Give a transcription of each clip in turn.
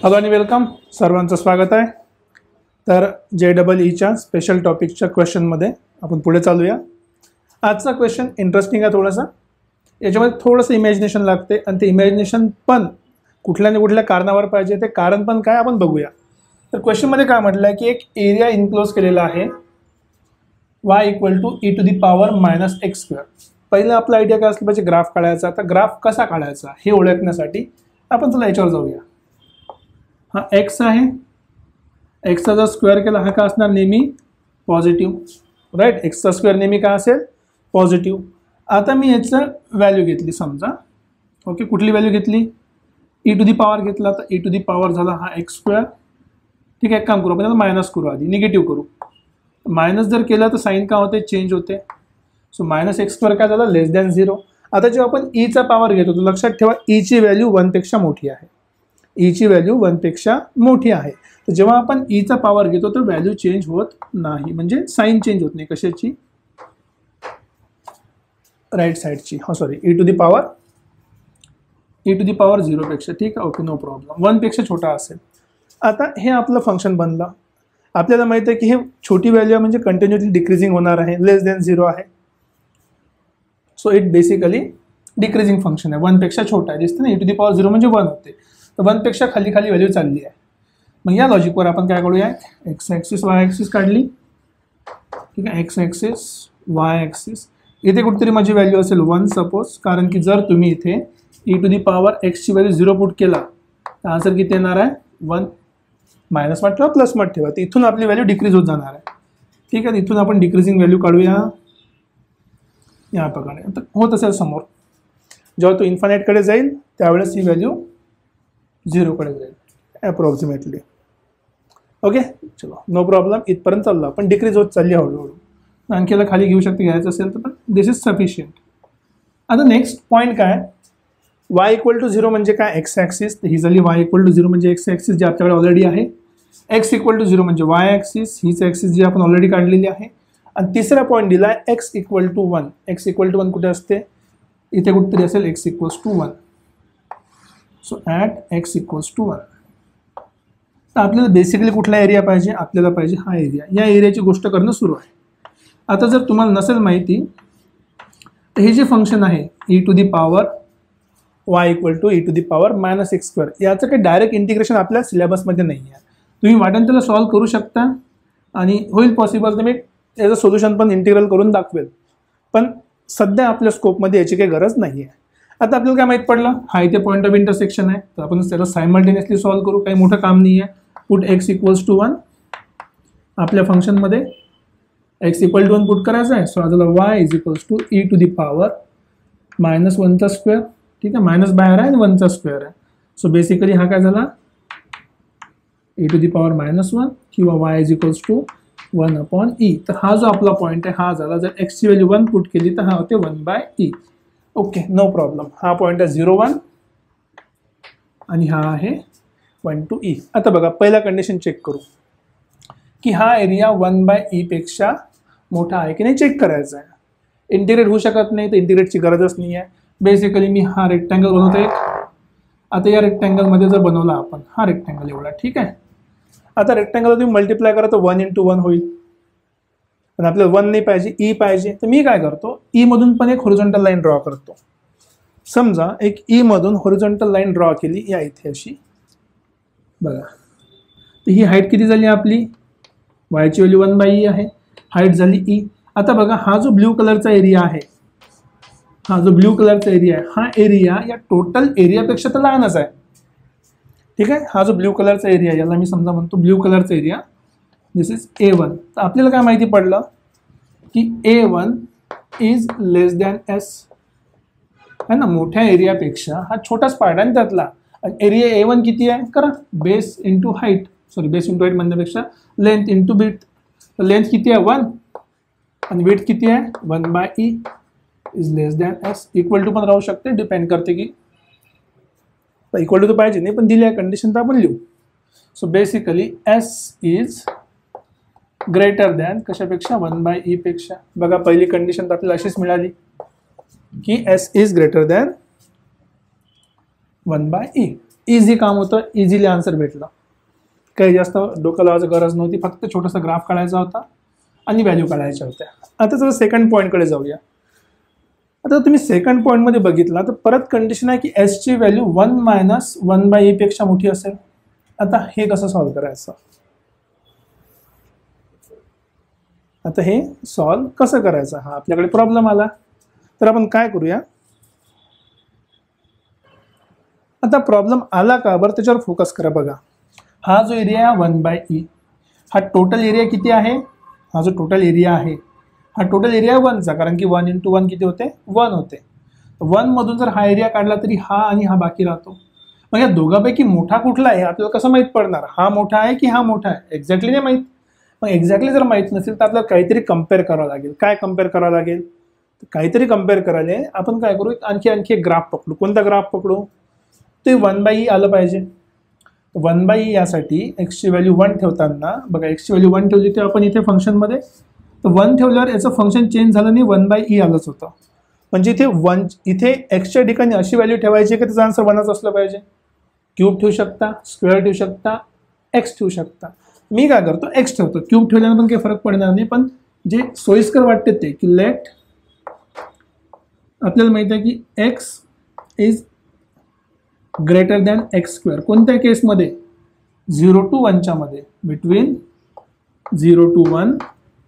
Hello आणि welcome, सर्वांचं स्वागत आहे. तर JEEच्या स्पेशल टॉपिकच्या क्वेश्चनमध्ये आपण पुढे चालूया. आजचा क्वेश्चन इंटरेस्टिंग आहे थोडासा. याच्यामध्ये थोडंसं इमॅजिनेशन लागते आणि ते इमॅजिनेशन पण कुठल्या ना कुठल्या कारणावर पाहिजे. ते कारण पण काय आपण बघूया. तर क्वेश्चनमध्ये काय म्हटलं आहे की एक एरिया इन्क्लोज केलेला आहे y = e⁻⁻x². पहिलं आपला आयडिया काय असलं पाहिजे, ग्राफ काढायचा. तर ग्राफ कसा काढायचा हे ओळखण्यासाठी आपण चला याच्यावर जाऊया. हा एक्स आहे, एक्सचा जर स्क्वेअर केला हा काय असणार नेहमी पॉझिटिव्ह, राईट. एक्सचा स्क्वेअर नेहमी काय असेल पॉझिटिव्ह. आता मी याचं व्हॅल्यू घेतली समजा, ओके. कुठली व्हॅल्यू घेतली, e⁻ घेतला तर e⁻ झाला हा x². ठीक आहे, एक काम करू आपण त्याला मायनस करू, आधी निगेटिव्ह करू. मायनस जर केलं तर साईन काय होते, चेंज होते. सो -x² काय झालं <0. आता जेव्हा आपण ईचा पॉवर घेतो तर लक्षात ठेवा ईची व्हॅल्यू 1 पेक्षा मोठी आहे. ईची व्हॅल्यू 1 पेक्षा मोठी आहे. तर जेव्हा आपण ईचा पॉवर घेतो तर व्हॅल्यू चेंज होत नाही, म्हणजे साईन चेंज होत नाही. कशाची, राईट साईडची. हो सॉरी, e⁻0 पेक्षा. ठीक आहे, ओके, नो प्रॉब्लेम. 1 पेक्षा छोटा असेल. आता हे आपलं फंक्शन बनलं. आपल्याला माहिती आहे की हे छोटी व्हॅल्यू म्हणजे कंटिन्युअसली डिक्रीजिंग होणार आहे, <0 आहे. So it basically decreasing function आहे, 1 पेक्षा छोटा आहे. दिसतं ना, e⁻0 म्हणजे 1 होते. तर 1 पेक्षा खाली खाली व्हॅल्यू चालली आहे. मग या लॉजिकवर आपण काय करूया, एक्स ॲक्सिस वाय ॲक्सिस काढली. ठीक आहे, एक्स ॲक्सिस वाय ॲक्सिस. इथे कुठेतरी माझी व्हॅल्यू असेल 1 सपोज, कारण की जर तुम्ही इथे e⁻x ची व्हॅल्यू 0 पुट केला तर आन्सर किती येणार आहे 1. मायनस मत ठेवा, प्लस मत ठेवा, तर इथून आपली व्हॅल्यू डिक्रीज होत जाणार आहे. ठीक आहे, इथून आपण डिक्रीजिंग व्हॅल्यू काढूया या प्रकारे. आता होत असेल समोर, जेव्हा तो इन्फानाईटकडे जाईल त्यावेळेस ही व्हॅल्यू 0 कडे जाईल अप्रॉक्सिमेटली. ओके, चलो नो प्रॉब्लेम. इथपर्यंत चाललो आपण. डिक्रीज होत चालली हळूहळू. आणखीला खाली घेऊ शकते, घ्यायचं असेल तर, पण दिस इज सफिशियंट. आता नेक्स्ट पॉईंट काय, y = 0 म्हणजे काय, एक्स ॲक्सिस. तर ही झाली y = 0 म्हणजे एक्स ॲक्सिस जे आपल्याकडे ऑलरेडी आहे. x = 0 म्हणजे y ॲक्सिस, हीच ॲक्सिस जी आपण ऑलरेडी काढलेली आहे. आणि तिसरा पॉईंट दिला आहे x = 1. x = 1 कुठे असते, इथे कुठेतरी असेल x = 1. So at x = 1. तर आपल्याला बेसिकली कुठला एरिया पाहिजे, आपल्याला पाहिजे हा एरिया. या एरियाची गोष्ट करणं सुरू आहे. आता जर तुम्हाला नसेल माहिती तर हे जे फंक्शन आहे y = e⁻⁻x², याचं काही डायरेक्ट इंटिग्रेशन आपल्या सिलेबसमध्ये नाही आहे. तुम्ही वाटेल त्याला सॉल्व्ह करू शकता आणि होईल पॉसिबल तर मी याचं सोल्युशन पण इंटिग्रल करून दाखवेल, पण सध्या आपल्या स्कोपमध्ये याची काही गरज नाही आहे. आता आपल्याला काय माहीत पडलं, हा इथे पॉईंट ऑफ इंटरसेक्शन आहे, तर आपण त्याला सायमल्टेनियसली सॉल्व्ह करू. काही मोठं काम नाही आहे. पुट x = 1 आपल्या फंक्शनमध्ये. x = 1 पुट करायचं आहे. सो आता y = e⁻⁻1². ठीक आहे, मायनस बाहेर आहे आणि 1² आहे. सो बेसिकली हा काय झाला e⁻⁻1 किंवा y = 1/e. तर हा जो आपला पॉईंट आहे हा झाला. जर x ची व्हॅल्यू 1 पुट केली तर हा होते 1/e. Okay, no problem. हा पॉईंट आहे 0, 1 आणि हा आहे 1 to e. आता बघा, पहिला कंडिशन चेक करू की हा एरिया 1/e पेक्षा मोठा आहे की नाही चेक करायचा आहे. इंटिग्रेट होऊ शकत नाही तर इंटिग्रेटची गरजच नाही आहे. बेसिकली मी हा रेक्टँगल बनवतो एक. आता या रेक्टँगलमध्ये जर बनवला आपण हा रेक्टँगल एवढा, ठीक आहे. आता रेक्टँगल तुम्ही मल्टिप्लाय करा तर 1 × 1 होईल, पण आपल्याला 1 नाही पाहिजे, ई पाहिजे. तर मी काय करतो, ई मधून पण एक हॉरिझॉन्टल लाईन ड्रॉ करतो. समजा एक ई मधून हॉरिझॉन्टल लाईन ड्रॉ केली या इथे अशी, बघा. तर ही हाईट किती झाली आपली, वायची व्हॅल्यू 1/e आहे, हाईट झाली ई. आता बघा, हा जो ब्ल्यू कलरचा एरिया आहे, हा एरिया या टोटल एरियापेक्षा तर लहानच आहे. ठीक आहे, हा जो ब्ल्यू कलरचा एरिया, याला मी समजा म्हणतो ब्ल्यू कलरचा एरिया, दिस इज A1. तर आपल्याला काय माहिती पडलं की A1 इज s है ना. मोठ्या एरियापेक्षा हा छोटाच पार्ट आहे त्यातला. एरिया A1 किती आहे करा, बेस इंटू हाईट, म्हणण्यापेक्षा लेंथ इंटू विड्थ. तर लेंथ किती आहे 1 आणि विड्थ किती आहे 1/e is s. Equal to पण राहू शकते, डिपेंड करते की इक्वल टू पाहिजे नाही, पण दिली आहे कंडिशन तर आपण लिहू. So basically s is greater than कशापेक्षा 1/e पेक्षा. बघा, पहिली कंडिशन तर आपल्याला अशीच मिळाली की s is greater than 1/e. Easy काम होतं, इझिली आन्सर भेटलं. काही जास्त डोकं लावायची गरज नव्हती, फक्त छोटासा ग्राफ काढायचा होता आणि व्हॅल्यू काढायच्या होत्या. आता जर सेकंड पॉईंटकडे जाऊया. आता तुम्ही सेकंड पॉईंटमध्ये बघितला तर परत कंडिशन आहे की एसची व्हॅल्यू 1 - 1/e पेक्षा मोठी असेल. आता हे कसं सॉल्व्ह करायचं? आता हे सॉल्व्ह कसं करायचं, हा आपल्याकडे प्रॉब्लेम आला. तर आपण काय करूया, आता प्रॉब्लेम आला का बरं त्याच्यावर फोकस करा. बघा, हा जो एरिया आहे 1/e, हा टोटल एरिया किती आहे? हा जो टोटल एरिया आहे हा टोटल एरिया 1चा, कारण की 1 × 1 किती होते? 1 होते. 1 मधून जर हा एरिया काढला तरी हा आणि हा बाकी राहतो. मग या दोघांपैकी मोठा कुठला आहे आपल्याला कसं माहीत पडणार? हा मोठा आहे की हा मोठा आहे? एक्झॅक्टली नाही माहीत. मग एक्झॅक्टली जर माहीत नसेल तर आपल्याला काहीतरी कम्पेअर करावं लागेल. काय कम्पेअर करावं लागेल? काहीतरी कम्पेअर करायला आपण काय करू, आणखी एक ग्राफ पकडू. कोणता ग्राफ पकडू? ते 1/e आलं पाहिजे. 1/e यासाठी एक्सची व्हॅल्यू 1 ठेवताना बघा, एक्सची व्हॅल्यू 1 ठेवली ते आपण इथे फंक्शनमध्ये, तर 1 ठेवल्यावर याचं फंक्शन चेंज झालं नाही, 1/e आलंच होतं. म्हणजे इथे एक्सच्या ठिकाणी अशी व्हॅल्यू ठेवायची की त्याचा आन्सर 1च असलं पाहिजे. क्यूब ठेवू शकता, स्क्वेअर ठेवू शकता, एक्स ठेवू शकता. मी काय करतो, एक्स ठेवतो. क्यूब ठेवल्यानं पण काही फरक पडणार नाही, पण जे सोयीस्कर वाटते ते की लेट, आपल्याला माहिती आहे की x is greater than x square. कोणत्या केसमध्ये? 0 to 1च्या मध्ये. बिटवीन 0 to 1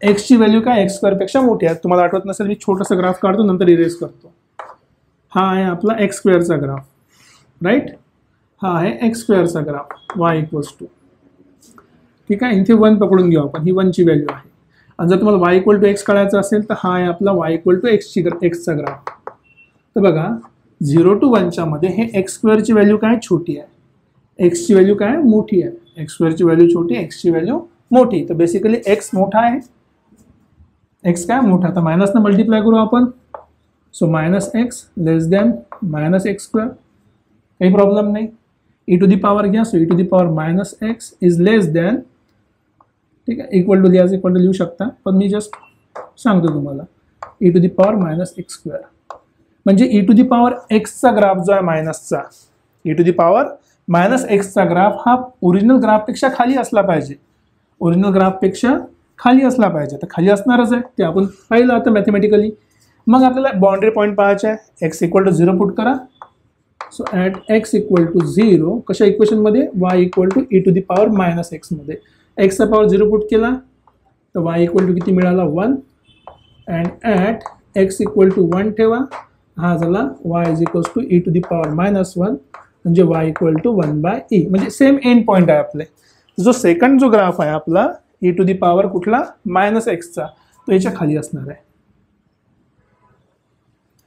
एक्सची व्हॅल्यू काय एक्स स्क्वेअरपेक्षा मोठी आहे. तुम्हाला आठवत नसेल, मी छोटासा ग्राफ काढतो नंतर इरेज करतो. हा आहे आपला एक्स स्क्वेअरचा ग्राफ, राईट. हा आहे एक्स स्क्वेअरचा ग्राफ, y = ठीक आहे. इथे 1 पकडून घेऊ आपण, ही 1ची व्हॅल्यू आहे. आणि जर तुम्हाला y = x काढायचं असेल तर हा आहे आपला y = एक्सचा ग्राफ. तर बघा, 0 to 1च्या मध्ये हे एक्स स्क्वेअरची व्हॅल्यू काय छोटी आहे, एक्सची व्हॅल्यू काय मोठी आहे. एक्स स्क्वेअरची व्हॅल्यू छोटी, एक्सची व्हॅल्यू मोठी. तर बेसिकली एक्स मोठा आहे, एक्स काय मोठा. तर मायनसनं मल्टिप्लाय करू आपण. सो -x लेस दॅन -x². काही प्रॉब्लेम नाही. e⁻ घ्या. So e⁻−x is less than, ठीक आहे, इक्वल टू लिहायचं, इक्वल टू लिहू शकता, पण मी जस्ट सांगतो तुम्हाला e⁻−x². म्हणजे e⁻x चा ग्राफ जो आहे मायनसचा, e⁻−x चा ग्राफ हा ओरिजिनल ग्राफपेक्षा खाली असला पाहिजे. ओरिजिनल ग्राफपेक्षा खाली असला पाहिजे. तर खाली असणारच आहे, ते आपण पाहिलं आता मॅथमॅटिकली. मग आपल्याला बाउंड्री पॉईंट पाहायचा आहे. x = 0 पुट करा. सो ॲट x = 0 कशा इक्वेशनमध्ये? y = e⁻−x मध्ये. x चा पॉवर 0 पुट केला तर y = किती मिळाला? 1. अँड ॲट x = 1 ठेवा. हा झाला y = e⁻−1, म्हणजे y = 1/e. म्हणजे सेम एंड पॉईंट आहे आपले. जो सेकंड जो ग्राफ आहे आपला e⁻ कुठला? -x चा, तो याच्या खाली असणार आहे.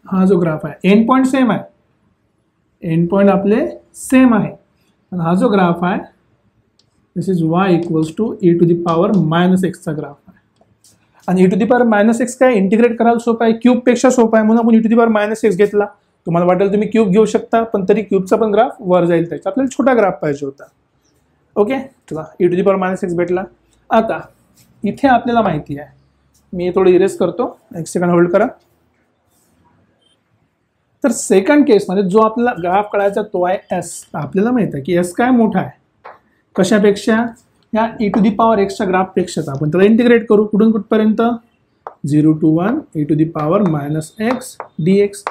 हा जो ग्राफ आहे एंड पॉईंट सेम आहे, एंड पॉईंट आपले सेम आहे. आणि हा जो ग्राफ आहे दिस इज y = e⁻−x चा ग्राफ आहे. आणि e⁻−x काय इंटिग्रेट करायला सोपं आहे, क्यूबपेक्षा सोपं आहे, म्हणून आपण e⁻−x घेतला. तुम्हाला वाटेल तुम्ही क्यूब घेऊ शकता, पण तरी क्यूबचा पण ग्राफ वर जाईल. त्याचा आपल्याला छोटा ग्राफ पाहिजे होता. ओके, चला e⁻−x भेटला. आता इथे आपल्याला माहिती आहे, मी थोडं इरेज करतो, एक सेकंड होल्ड करा. तर सेकंड केसमध्ये जो आपल्याला ग्राफ काढायचा तो आहे एस. आपल्याला माहिती आहे की एस काय मोठा आहे, कशापेक्षा? या e⁻x च्या ग्राफपेक्षा. आपण त्याला इंटिग्रेट करू. कुठून कुठपर्यंत? 0 to 1 e⁻−x dx.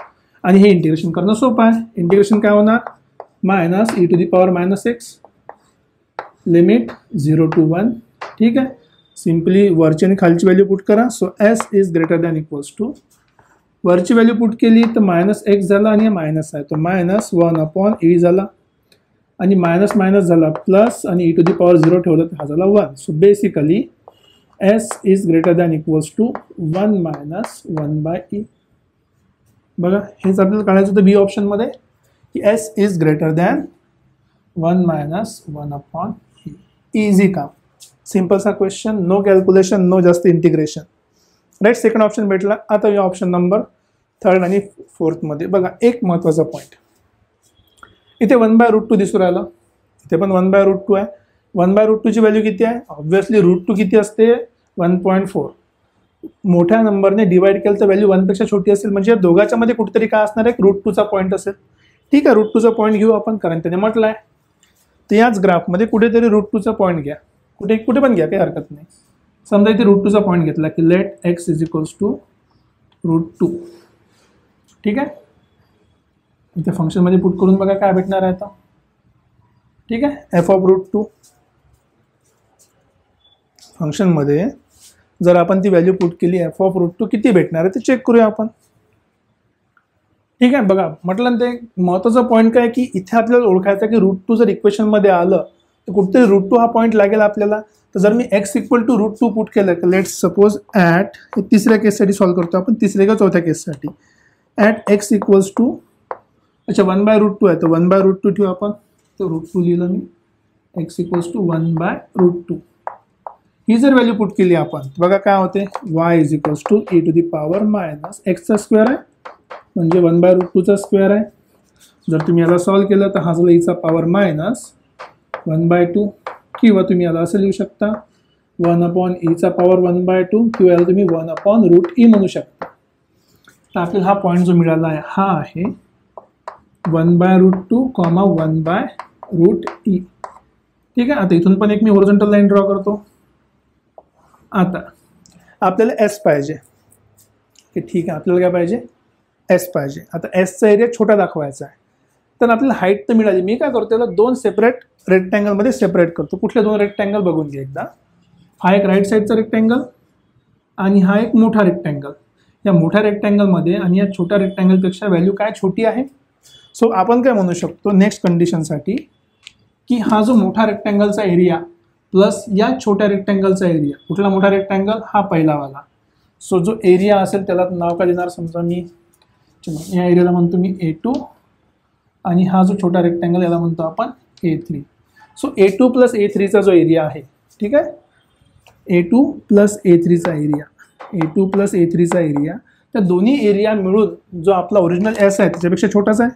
आणि हे इंटिग्रेशन करणं सोपं आहे. इंटिग्रेशन काय होणार? -e⁻−x limit 0 to 1. ठीक आहे. सिम्पली वरची आणि खालची व्हॅल्यू पुट करा. So s is greater than equals to, वरची व्हॅल्यू पुट केली तर -x झाला आणि मायनस आहे तो -1/e झाला. आणि मायनस मायनस झाला प्लस, आणि e⁻0 ठेवलं तर हा झाला 1. So basically s is greater than equals to 1 - 1/e. बघा, हेच आपल्याला काढायचं होतं बी ऑप्शनमध्ये की S is greater than 1 - 1/e. Easy काम, सिम्पलसा क्वेश्चन, नो कॅल्क्युलेशन, नो जास्त इंटिग्रेशन. राईट, सेकंड ऑप्शन भेटला. आता या ऑप्शन नंबर 3rd आणि 4th मध्ये बघा, एक महत्त्वाचा पॉईंट. इथे 1/√2 दिसू राहिलं, इथे पण 1/√2 आहे. 1/√2 ची व्हॅल्यू किती आहे? ऑब्व्हियसली √2 किती असते? 1.4. मोठ्या नंबरने डिवाइड केलं तर व्हॅल्यू 1 पेक्षा छोटी असेल, म्हणजे दोघांच्या मध्ये कुठेतरी काय असणार आहे? √2 चा पॉईंट असेल. ठीक आहे, √2 चा पॉईंट घेऊ आपण, कारण त्याने म्हटलं आहे तर याच ग्राफमध्ये कुठेतरी √2चा पॉईंट घ्या, कुठे पण घ्या, काही हरकत नाही. समजा इथे √2चा पॉईंट घेतला की let x is equals to √2. ठीक आहे, इथे फंक्शनमध्ये पुट करून बघा काय भेटणार आहे आता. ठीक आहे, f ऑफ √2 फंक्शनमध्ये जर आपण ती व्हॅल्यू पुट केली f ऑफ √2 किती भेटणार आहे ते चेक करूया आपण. ठीक आहे, बघा म्हटलं ना, ते महत्त्वाचा पॉईंट काय की इथे आपल्याला ओळखायचं की √2 जर इक्वेशनमध्ये आलं तर कुठेतरी √2 हा पॉईंट लागेल आपल्याला. तर जर मी x इक्वल टू √2 पुट केलं तर लेट्स सपोज ॲट, तिसऱ्या केससाठी सॉल्व्ह करतो आपण, तिसऱ्या का चौथ्या केससाठी, ॲट x इक्वल्स टू, अच्छा 1/√2 आहे, तर 1/√2 ठेवू आपण, तर √2 लिहिलं मी, x इक्वल्स टू 1/√2. ही जर व्हॅल्यू पुट केली आपण बघा काय होते, y is equals to e to the power minus x square आहे, म्हणजे 1/√2चा स्क्वेअर आहे. जर तुम्ही याला सॉल्व्ह केलं तर हा झाला e चा पॉवर मायनस 1/2, किंवा तुम्ही याला असं लिहू शकता 1/e चा पॉवर 1/2, किंवा याला तुम्ही 1/√e म्हणू शकता. तर आपल्याला हा पॉईंट जो मिळाला आहे हा आहे 1/√2, 1/√e. ठीक आहे, आता इथून पण एक मी होरिझॉन्टल लाईन ड्रॉ करतो. आता आपल्याला s पाहिजे, ठीक आहे, आपल्याला काय पाहिजे, s पाहिजे. आता एसचा एरिया छोटा दाखवायचा आहे, तर आपल्याला हाईट तर मिळाली. मी काय करतो, याला दोन सेपरेट रेक्टँगलमध्ये सेपरेट करतो. कुठले दोन रेक्टँगल बघून घ्या एकदा. हा एक राईट साईडचा रेक्टँगल आणि हा एक मोठा रेक्टँगल. या मोठ्या रेक्टँगलमध्ये आणि या छोट्या रेक्टँगलपेक्षा व्हॅल्यू काय छोटी आहे. सो आपण काय म्हणू शकतो नेक्स्ट कंडिशनसाठी की हा जो मोठा रेक्टँगलचा एरिया प्लस या छोट्या रेक्टँगलचा एरिया, कुठला मोठा रेक्टँगल, हा पहिलावाला. सो जो एरिया असेल त्याला नाव काय देणार, समजा मी या एरियाला म्हणतो मी A2 आणि हा जो छोटा रेक्टँगल याला म्हणतो आपण A3. सो A2 प्लस A3चा जो एरिया आहे, ठीक आहे, A2 प्लस A3चा एरिया, A2 प्लस A3चा एरिया, त्या दोन्ही एरिया मिळून जो आपला ओरिजिनल S आहे त्याच्यापेक्षा छोटाच आहे.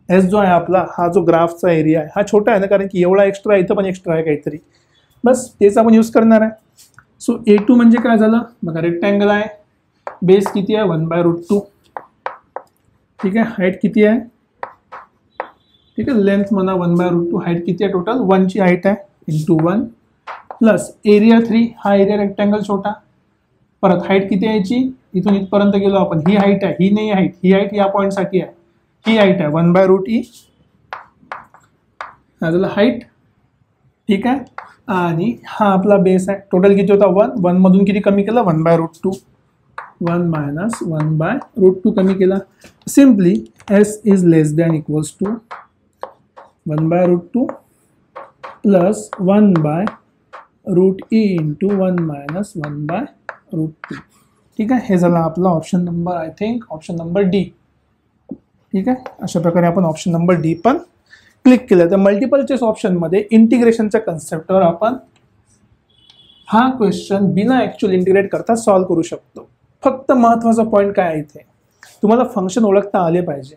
S जो आहे आपला, हा जो ग्राफचा एरिया आहे हा छोटा आहे ना, कारण की एवढा एक्स्ट्रा, इथं पण एक्स्ट्रा आहे काहीतरी, बस तेच आपण यूज करणार आहे. सो A2 म्हणजे काय झालं बघा, रेक्टँगल आहे, बेस किती आहे 1/√2. ठीक आहे, हाईट किती आहे, ठीक आहे, लेंथ म्हणा 1/√2, हाईट किती आहे टोटल 1 ची हाईट आहे इंटू 1 प्लस एरिया 3, हा एरिया रेक्टँगल छोटा, परत हाईट किती आहे याची, इथून इथपर्यंत गेलो आपण, ही हाईट आहे, ही नाही हाईट, ही हाईट या पॉईंटसाठी आहे, ही हाईट आहे 1/√e, हा झाला हाईट. ठीक आहे, आणि हा आपला बेस आहे. टोटल किती होता 1, 1 मधून किती कमी केला 1/√2, 1 मायनस 1/√2 कमी केला. Simply s is less than equals to 1/√2 plus 1/√e into 1 minus 1/√2. ठीक आहे, हे झाला आपला option number, I think option number D. ठीक आहे, अशा प्रकारे आपण ऑप्शन नंबर डी पण क्लिक केलं. तर मल्टिपल चॉईस ऑप्शनमध्ये इंटिग्रेशनच्या कन्सेप्टवर आपण हा क्वेश्चन बिना ॲक्च्युअल इंटिग्रेट करता सॉल्व्ह करू शकतो. फक्त महत्त्वाचा पॉईंट काय आहे इथे, तुम्हाला फंक्शन ओळखता आले पाहिजे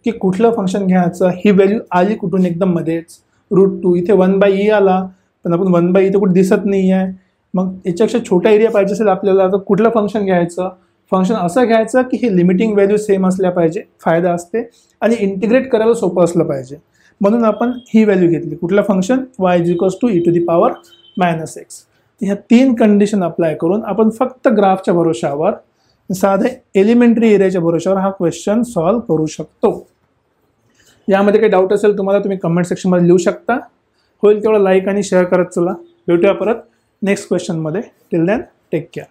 की कुठलं फंक्शन घ्यायचं, ही व्हॅल्यू आली कुठून एकदम मध्येच, √2 इथे 1/e आला, पण आपण 1/e तर कुठे दिसत नाही आहे. मग याच्यापेक्षा छोटा एरिया पाहिजे असेल आपल्याला, तर कुठलं फंक्शन घ्यायचं, फंक्शन असं घ्यायचं की हे लिमिटिंग व्हॅल्यू सेम असल्या पाहिजे, फायदा असते, आणि इंटिग्रेट करायला सोपं असलं पाहिजे. म्हणून आपण ही व्हॅल्यू घेतली, कुठलं function y is equals to e to the power minus x. ह्या 3 कंडिशन अप्लाय करून आपण फक्त ग्राफच्या भरोशावर, साधे एलिमेंटरी एरियाच्या भरोशावर हा क्वेश्चन सॉल्व्ह करू शकतो. यामध्ये काही डाऊट असेल तुम्हाला, तुम्ही कमेंट सेक्शनमध्ये लिहू शकता. होईल तेवढं लाईक आणि शेअर करत चला. भेटूया परत नेक्स्ट क्वेश्चनमध्ये. Till then take care.